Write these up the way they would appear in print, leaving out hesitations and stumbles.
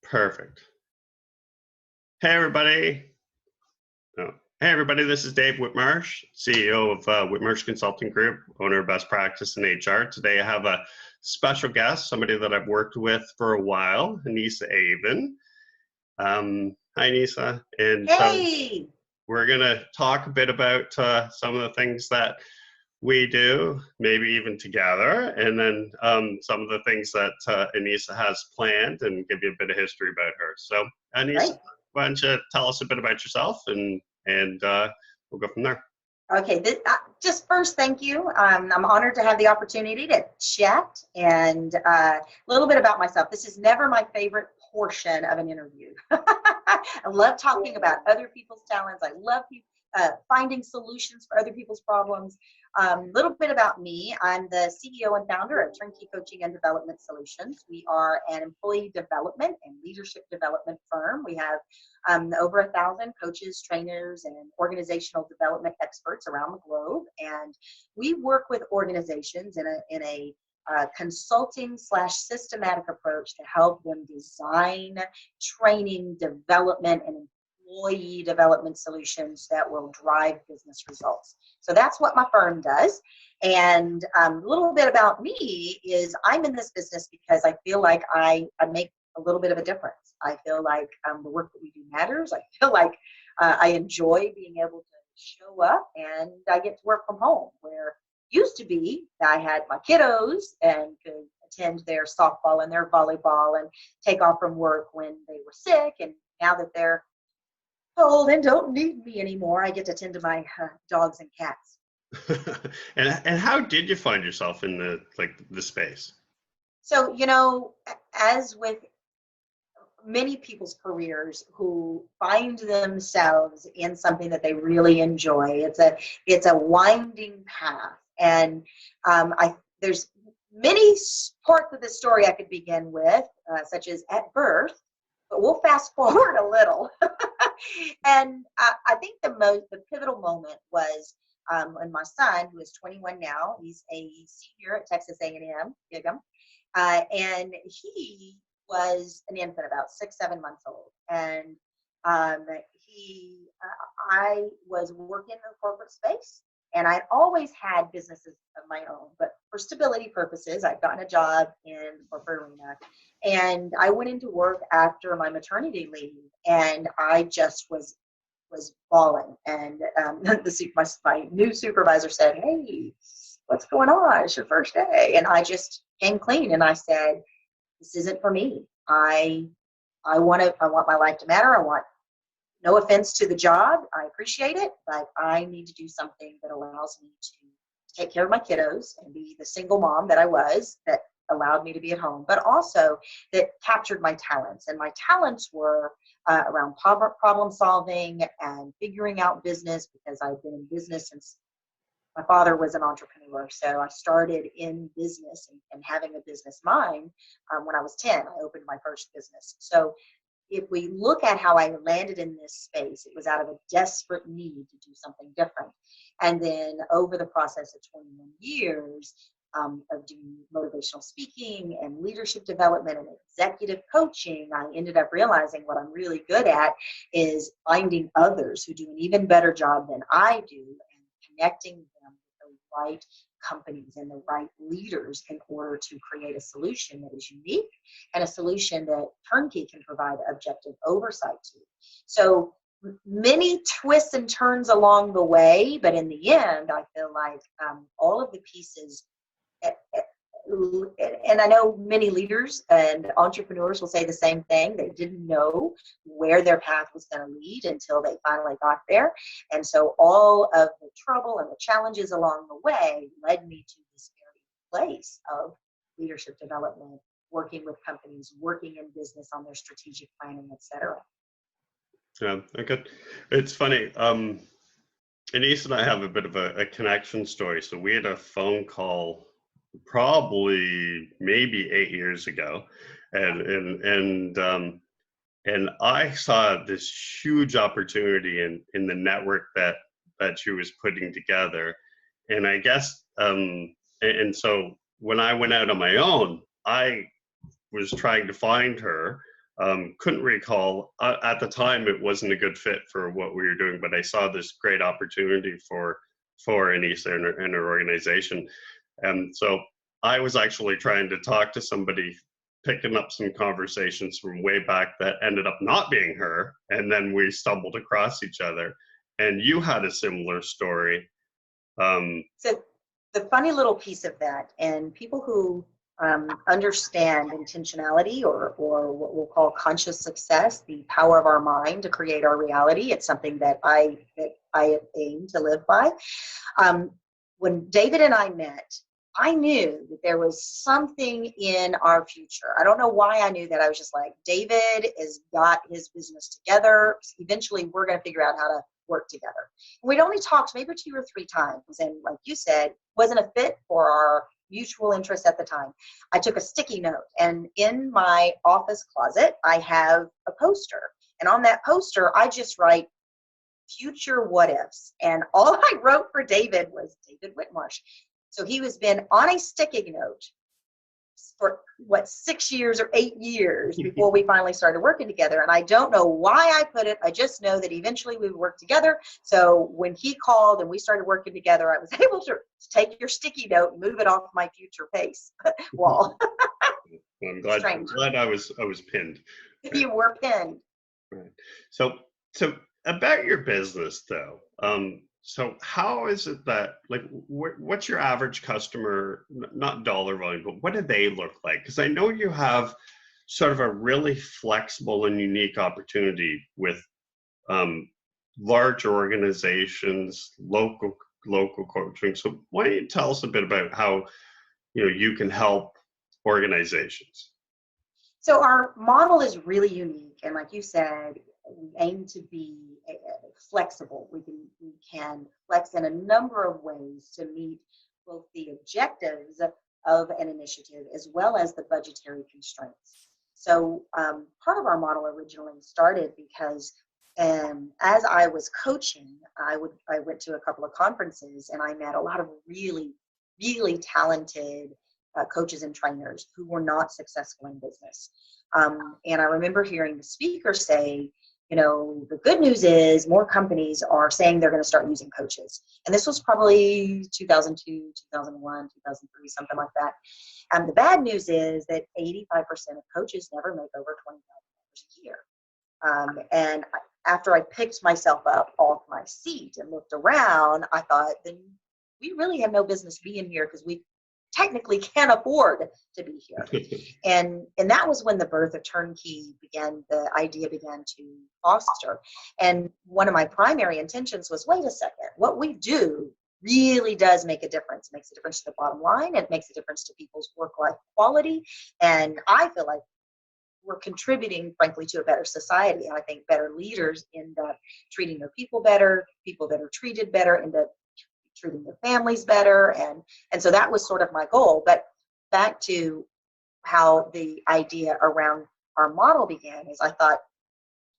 Perfect. Hey, everybody. Oh. Hey, everybody. This is Dave Whitmarsh, CEO of Whitmarsh Consulting Group, owner of Best Practice in HR. Today, I have a special guest, somebody that I've worked with for a while, Anisa Aven. Hi, Anisa. And hey! We're going to talk a bit about some of the things that we do, maybe even together, and then some of the things that Anisa has planned and give you a bit of history about her. So, Anisa, Right. why don't you tell us a bit about yourself, and we'll go from there. Okay, just first, thank you. I'm honored to have the opportunity to chat and a little bit about myself. This is never my favorite portion of an interview. I love talking about other people's talents. I love finding solutions for other people's problems. Little bit about me. I'm the CEO and founder of Turnkey Coaching and Development Solutions. We are an employee development and leadership development firm. We have over 1,000 coaches, trainers, and organizational development experts around the globe. And we work with organizations in a consulting / systematic approach to help them design training, development, and employee development solutions that will drive business results. So that's what my firm does. And a little bit about me is I'm in this business because I feel like I make a little bit of a difference. I feel like the work that we do matters. I feel like I enjoy being able to show up and I get to work from home, where used to be I had my kiddos and could attend their softball and their volleyball and take off from work when they were sick. And now that they're old and don't need me anymore, I get to tend to my dogs and cats. and how did you find yourself in the space? So, as with many people's careers who find themselves in something that they really enjoy, it's a winding path. And there's many parts of the story I could begin with, such as at birth, but we'll fast forward a little. And I think the pivotal moment was when my son, who is 21 now, he's a senior at Texas A&M, and he was an infant, about 6-7 months old. And I was working in the corporate space, and I'd always had businesses of my own, but for stability purposes, I'd gotten a job in the corporate arena. And I went into work after my maternity leave, and I just was bawling. And my new supervisor said, "Hey, what's going on? It's your first day." And I just came clean, and I said, "This isn't for me. I want my life to matter. I want, no offense to the job, I appreciate it, but I need to do something that allows me to take care of my kiddos and be the single mom that I was, that allowed me to be at home, but also that captured my talents." And my talents were around problem solving and figuring out business, because I've been in business since my father was an entrepreneur. So I started in business and having a business mind when I was 10. I opened my first business. So if we look at how I landed in this space, it was out of a desperate need to do something different. And then over the process of 21 years of doing motivational speaking and leadership development and executive coaching, I ended up realizing what I'm really good at is finding others who do an even better job than I do and connecting them with the right companies and the right leaders in order to create a solution that is unique and a solution that Turnkey can provide objective oversight to. So many twists and turns along the way, but in the end, I feel like all of the pieces, and I know many leaders and entrepreneurs will say the same thing. They didn't know where their path was going to lead until they finally got there. And so all of the trouble and the challenges along the way led me to this very place of leadership development, working with companies, working in business on their strategic planning, etc. Yeah, okay. It's funny. Anise and I have a bit of a connection story. So we had a phone call probably maybe 8 years ago, and I saw this huge opportunity in the network that she was putting together, and I guess and so when I went out on my own, I was trying to find her Couldn't recall. At the time, it wasn't a good fit for what we were doing, but I saw this great opportunity for Anisa and her organization. And so I was actually trying to talk to somebody, picking up some conversations from way back that ended up not being her. And then we stumbled across each other. And you had a similar story. So the funny little piece of that, and people who understand intentionality or what we'll call conscious success, the power of our mind to create our reality. It's something that I aim to live by. When David and I met, I knew that there was something in our future. I don't know why I knew that. I was just like, David has got his business together. Eventually, we're going to figure out how to work together. And we'd only talked maybe 2 or 3 times. And like you said, wasn't a fit for our mutual interest at the time. I took a sticky note, and in my office closet, I have a poster. And on that poster, I just write future what ifs. And all I wrote for David was David Whitmarsh. So he has been on a sticky note for 6 years or 8 years before we finally started working together. And I don't know why I put it. I just know that eventually we would work together. So when he called and we started working together, I was able to take your sticky note and move it off my future face wall. I'm glad I was pinned. You were pinned. Right. So about your business though. So how is it that, like, what's your average customer, not dollar volume, but what do they look like? Because I know you have sort of a really flexible and unique opportunity with large organizations, local coaching. So why don't you tell us a bit about how you can help organizations? So our model is really unique, and like you said, we aim to be flexible. We can flex in a number of ways to meet both the objectives of an initiative as well as the budgetary constraints. So part of our model originally started because as I was coaching, I went to a couple of conferences and I met a lot of really, really talented coaches and trainers who were not successful in business. And I remember hearing the speaker say, the good news is more companies are saying they're going to start using coaches. And this was probably 2002, 2001, 2003, something like that. And the bad news is that 85% of coaches never make over $20,000 a year. And after I picked myself up off my seat and looked around, I thought, then we really have no business being here because we technically can't afford to be here. And that was when the birth of Turnkey the idea began to foster. And one of my primary intentions was, wait a second, what we do really does make a difference. It makes a difference to the bottom line. It makes a difference to people's work-life quality. And I feel like we're contributing, frankly, to a better society. I think better leaders end up treating their people better. People that are treated better end up treating their families better. And so that was sort of my goal. But back to how the idea around our model began is I thought,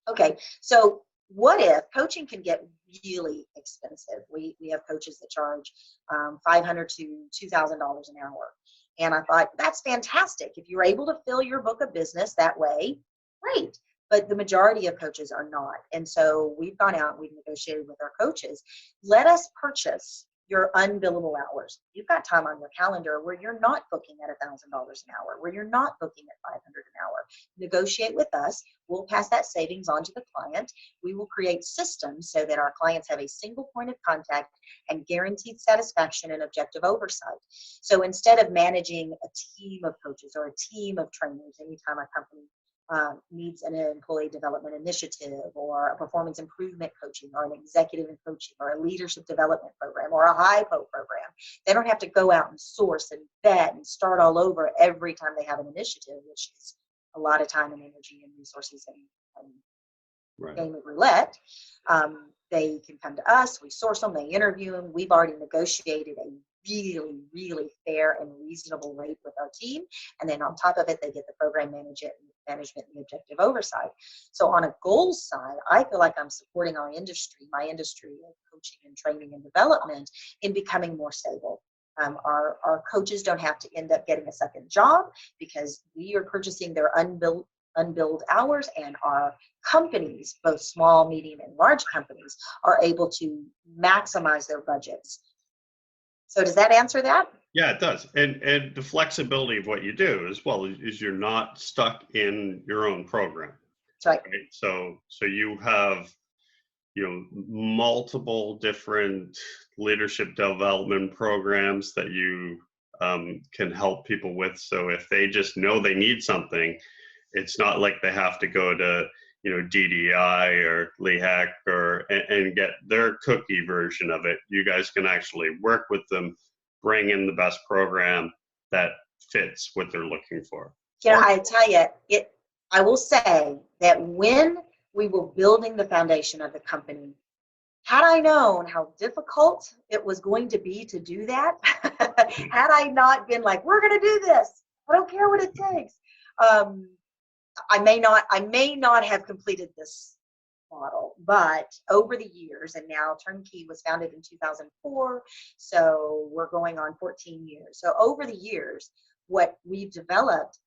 okay, so what if coaching can get really expensive? We have coaches that charge $500 to $2,000 an hour. And I thought, that's fantastic. If you're able to fill your book of business that way, great. But the majority of coaches are not. And so we've gone out, we've negotiated with our coaches. Let us purchase your unbillable hours. You've got time on your calendar where you're not booking at $1,000 an hour, where you're not booking at $500 an hour. Negotiate with us. We'll pass that savings on to the client. We will create systems so that our clients have a single point of contact and guaranteed satisfaction and objective oversight. So instead of managing a team of coaches or a team of trainers, anytime a company needs an employee development initiative or a performance improvement coaching or an executive coaching or a leadership development program or a HIPO program. They don't have to go out and source and vet and start all over every time they have an initiative, which is a lot of time and energy and resources and game of roulette. They can come to us, we source them, they interview them. We've already negotiated a really, really fair and reasonable rate with our team. And then on top of it, they get the program management and the objective oversight. So on a goals side, I feel like I'm supporting our industry, my industry of coaching and training and development in becoming more stable. Our coaches don't have to end up getting a second job because we are purchasing their unbilled hours, and our companies, both small, medium, and large companies, are able to maximize their budgets. So does that answer that? Yeah, it does. And the flexibility of what you do as well is you're not stuck in your own program. That's right. Right? So you have, multiple different leadership development programs that you can help people with. So if they just know they need something, it's not like they have to go to, DDI or LEHEC and get their cookie version of it. You guys can actually work with them, bring in the best program that fits what they're looking for. I tell you, I will say that when we were building the foundation of the company, had I known how difficult it was going to be to do that, had I not been like, we're going to do this, I don't care what it takes, I may not have completed this model. But over the years, and now Turnkey was founded in 2004, so we're going on 14 years. So over the years, what we've developed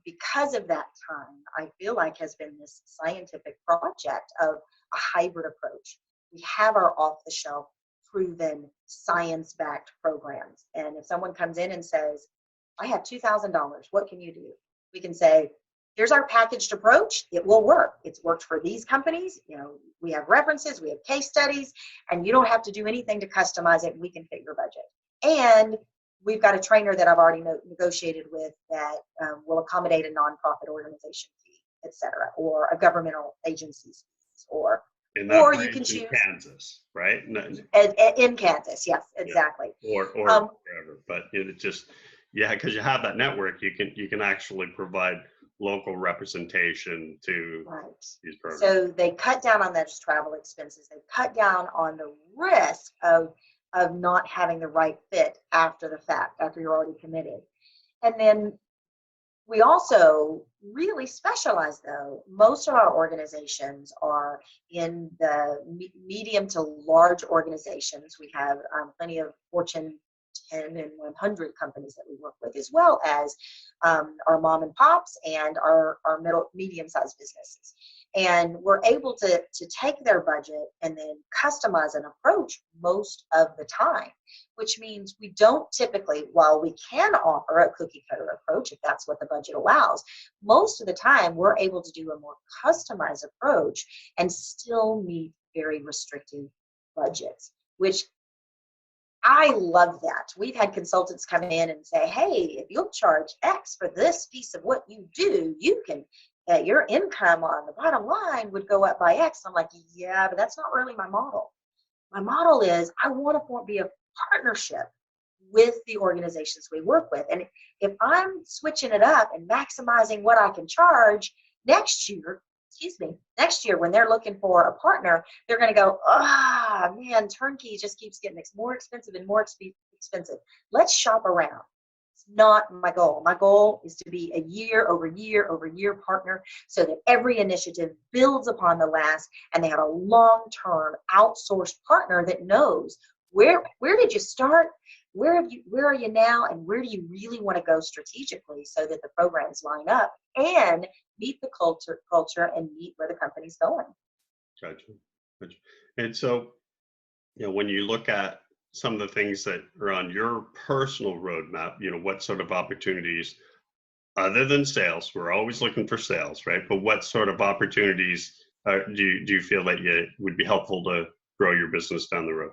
because of that time, I feel like has been this scientific project of a hybrid approach. We have our off-the-shelf, proven, science-backed programs. And if someone comes in and says, I have $2,000, what can you do? We can say, here's our packaged approach. It will work. It's worked for these companies. We have references, we have case studies, and you don't have to do anything to customize it. We can fit your budget. And we've got a trainer that I've already negotiated with that will accommodate a nonprofit organization fee, et cetera, or a governmental agency's fees, or you can choose Kansas, right? In Kansas, yes, exactly. Yeah. Or wherever, but it just, because you have that network, you can actually provide local representation to these programs. So they cut down on those travel expenses. They cut down on the risk of not having the right fit after the fact, after you're already committed. And then we also really specialize, though. Most of our organizations are in the medium to large organizations. We have plenty of Fortune 10 and 100 companies that we work with, as well as our mom and pops and our medium-sized businesses. And we're able to take their budget and then customize an approach most of the time, which means we don't typically, while we can offer a cookie cutter approach if that's what the budget allows, most of the time we're able to do a more customized approach and still meet very restrictive budgets, which I love that. We've had consultants come in and say, hey, if you'll charge X for this piece of what you do, you can, your income on the bottom line would go up by X. I'm like, yeah, but that's not really my model. My model is I want to be a partnership with the organizations we work with. And if I'm switching it up and maximizing what I can charge next year when they're looking for a partner, they're going to go, man, Turnkey just keeps getting more expensive and more expensive. Let's shop around. It's not my goal. My goal is to be a year over year partner so that every initiative builds upon the last and they have a long-term outsourced partner that knows where did you start, where are you now, and where do you really want to go strategically so that the programs line up and meet the culture and meet where the company's going. Gotcha. And so, when you look at some of the things that are on your personal roadmap, what sort of opportunities, other than sales, we're always looking for sales, right? But what sort of opportunities do you feel that would be helpful to grow your business down the road?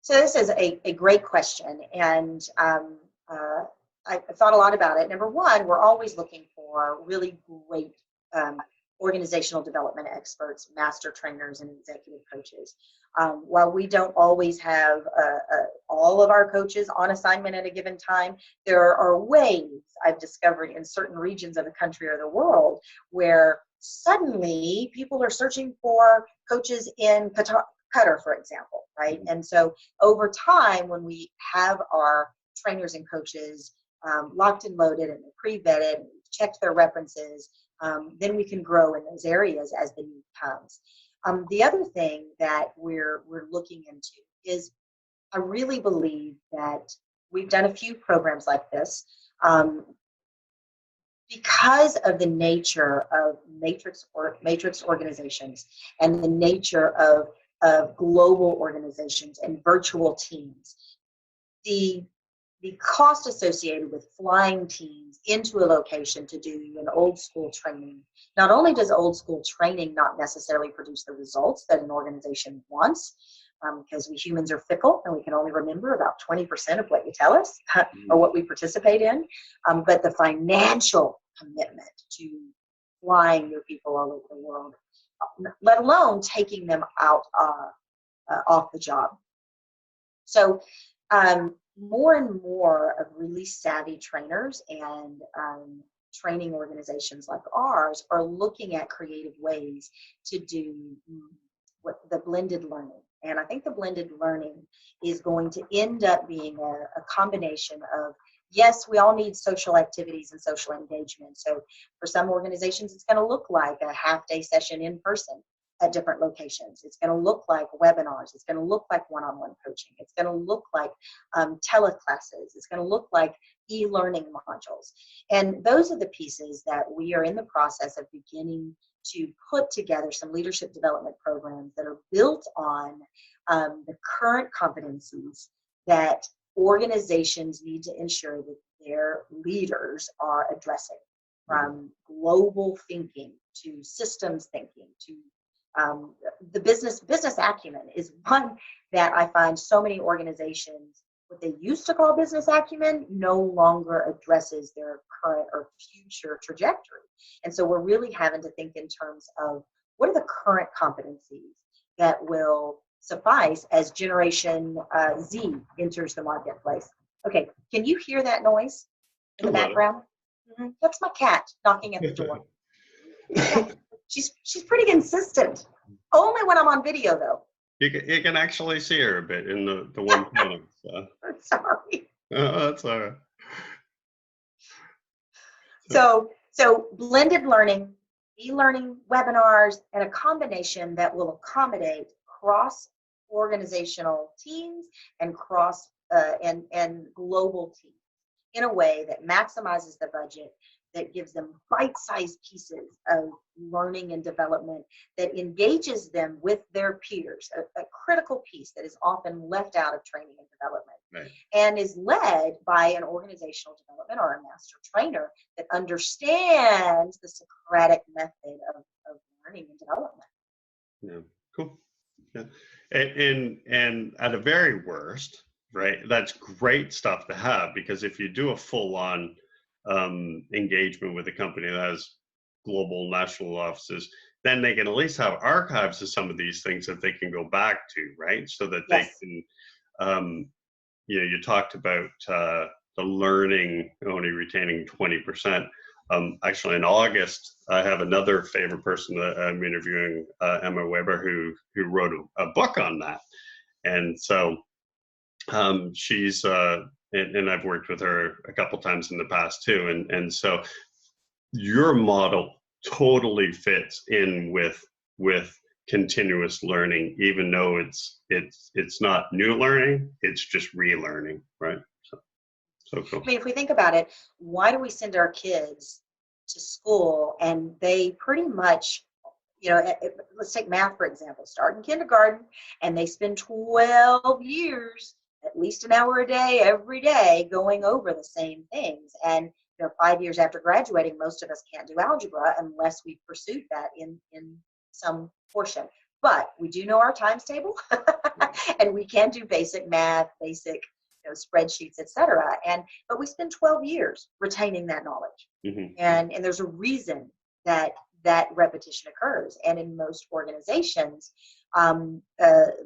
So this is a great question, and I've thought a lot about it. Number one, we're always looking for really great organizational development experts, master trainers, and executive coaches. While we don't always have all of our coaches on assignment at a given time, there are ways I've discovered in certain regions of the country or the world where suddenly people are searching for coaches in Qatar, for example, right? And so over time, when we have our trainers and coaches locked and loaded and pre-vetted, and checked their references, then we can grow in those areas as the need comes. The other thing that we're looking into is I really believe that we've done a few programs like this. because of the nature of matrix organizations and the nature of global organizations and virtual teams, the cost associated with flying teams into a location to do an old school training, not only does old school training not necessarily produce the results that an organization wants, because we humans are fickle and we can only remember about 20% of what you tell us or what we participate in, but the financial commitment to flying your people all over the world, let alone taking them out off the job. So more and more of really savvy trainers and training organizations like ours are looking at creative ways to do what the blended learning. And I think the blended learning is going to end up being a combination of, yes, we all need social activities and social engagement. So for some organizations, it's going to look like a half-day session in person at different locations. It's going to look like webinars. It's going to look like one-on-one coaching. It's going to look like teleclasses. It's going to look like e-learning modules. And those are the pieces that we are in the process of beginning to put together some leadership development programs that are built on the current competencies that organizations need to ensure that their leaders are addressing, from global thinking to systems thinking to the business acumen is one that I find so many organizations, what they used to call business acumen, no longer addresses their current or future trajectory. And so we're really having to think in terms of what are the current competencies that will suffice as Generation Z enters the marketplace. Okay, can you hear that noise in the background? Mm-hmm. That's my cat knocking at the door. Yeah. She's pretty consistent. Only when I'm on video, though. You can actually see her a bit in the one panel. So. Sorry. That's all right. So blended learning, e-learning webinars, and a combination that will accommodate cross-organizational teams and and global teams in a way that maximizes the budget, that gives them bite-sized pieces of learning and development, that engages them with their peers, a critical piece that is often left out of training and development, right, and is led by an organizational development or a master trainer that understands the Socratic method of learning and development. Yeah, cool. Yeah. And at a very worst, right, that's great stuff to have, because if you do a full-on engagement with a company that has global national offices, then they can at least have archives of some of these things that they can go back to, right? So that they can, you talked about the learning only retaining 20%. Actually, in August, I have another favorite person that I'm interviewing, Emma Weber, who wrote a book on that. And so she's and I've worked with her a couple times in the past too, and so your model totally fits in with continuous learning, even though it's not new learning, it's just relearning, right? So cool. I mean, if we think about it, why do we send our kids to school and they pretty much, let's take math for example, start in kindergarten and they spend 12 years, at least an hour a day, every day, going over the same things. And 5 years after graduating, most of us can't do algebra unless we pursued that in some portion. But we do know our times table, and we can do basic math, basic spreadsheets, etc. But we spend 12 years retaining that knowledge, mm-hmm. and there's a reason that repetition occurs. And in most organizations,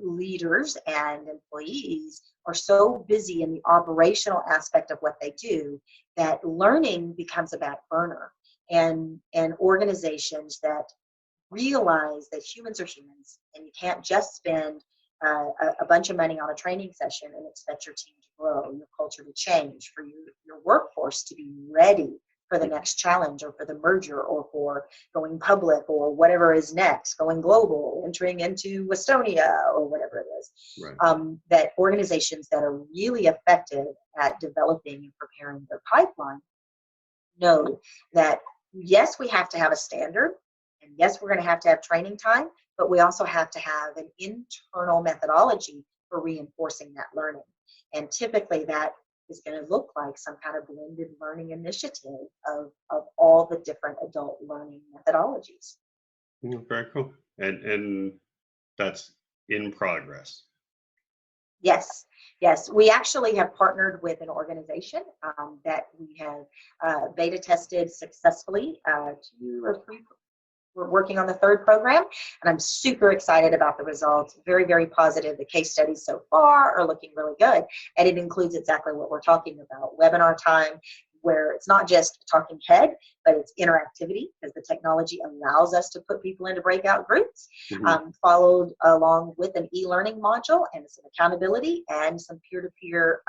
leaders and employees are so busy in the operational aspect of what they do that learning becomes a back burner. And organizations that realize that humans are humans, and you can't just spend a bunch of money on a training session and expect your team to grow, your culture to change, for your workforce to be ready for the next challenge, or for the merger, or for going public, or whatever is next, going global, entering into Estonia, or whatever it is. Right. That organizations that are really effective at developing and preparing their pipeline know that yes, we have to have a standard, and yes, we're going to have training time, but we also have to have an internal methodology for reinforcing that learning. And typically that is going to look like some kind of blended learning initiative of all the different adult learning methodologies. Very cool. And that's in progress. Yes, yes. We actually have partnered with an organization that we have beta tested successfully 2 or 3. We're working on the 3rd program, and I'm super excited about the results. Very, very positive. The case studies so far are looking really good, and it includes exactly what we're talking about. Webinar time, where it's not just talking head, but it's interactivity, because the technology allows us to put people into breakout groups, followed along with an e-learning module and some accountability and some peer-to-peer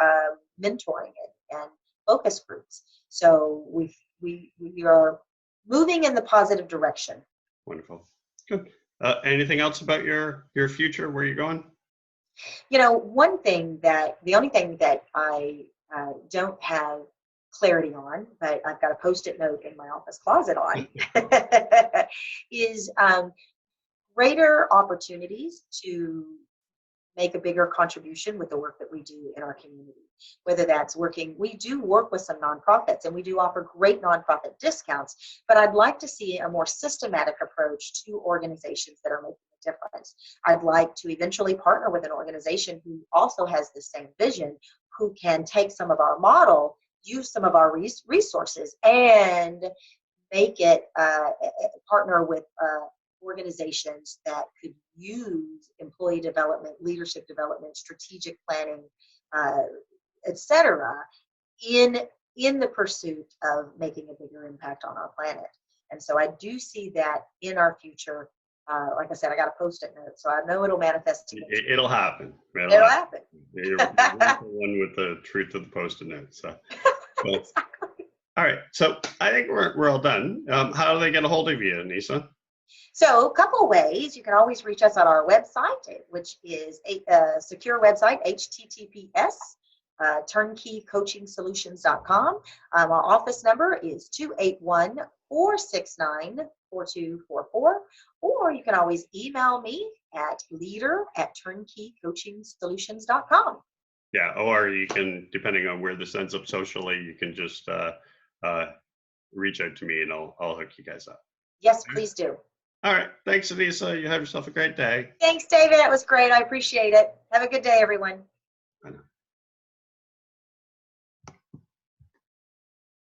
mentoring and focus groups. So we are moving in the positive direction. Wonderful. Good. Anything else about your future? Where are you going? You know, the only thing that I don't have clarity on, but I've got a Post-it note in my office closet on, is greater opportunities to make a bigger contribution with the work that we do in our community. Whether that's we do work with some nonprofits, and we do offer great nonprofit discounts, but I'd like to see a more systematic approach to organizations that are making a difference. I'd like to eventually partner with an organization who also has the same vision, who can take some of our model, use some of our resources, and make it partner with organizations that could use employee development, leadership development, strategic planning, etc., in the pursuit of making a bigger impact on our planet. And so I do see that in our future. Like I said, I got a Post-it note, so I know it'll manifest. It'll happen. It'll happen. You're the one with the truth of the Post-it note. So, exactly. All right. So I think we're all done. How do they get a hold of you, Anisa? So a couple of ways. You can always reach us on our website, which is a secure website, https turnkeycoachingsolutions.com. Our office number is 281-469-4244, or you can always email me at leader@turnkeycoachingsolutions.com. Yeah, or you can, depending on where this ends up socially, you can just reach out to me and I'll hook you guys up. Yes, please do. All right. Thanks, Anisa. You have yourself a great day. Thanks, David. That was great. I appreciate it. Have a good day, everyone.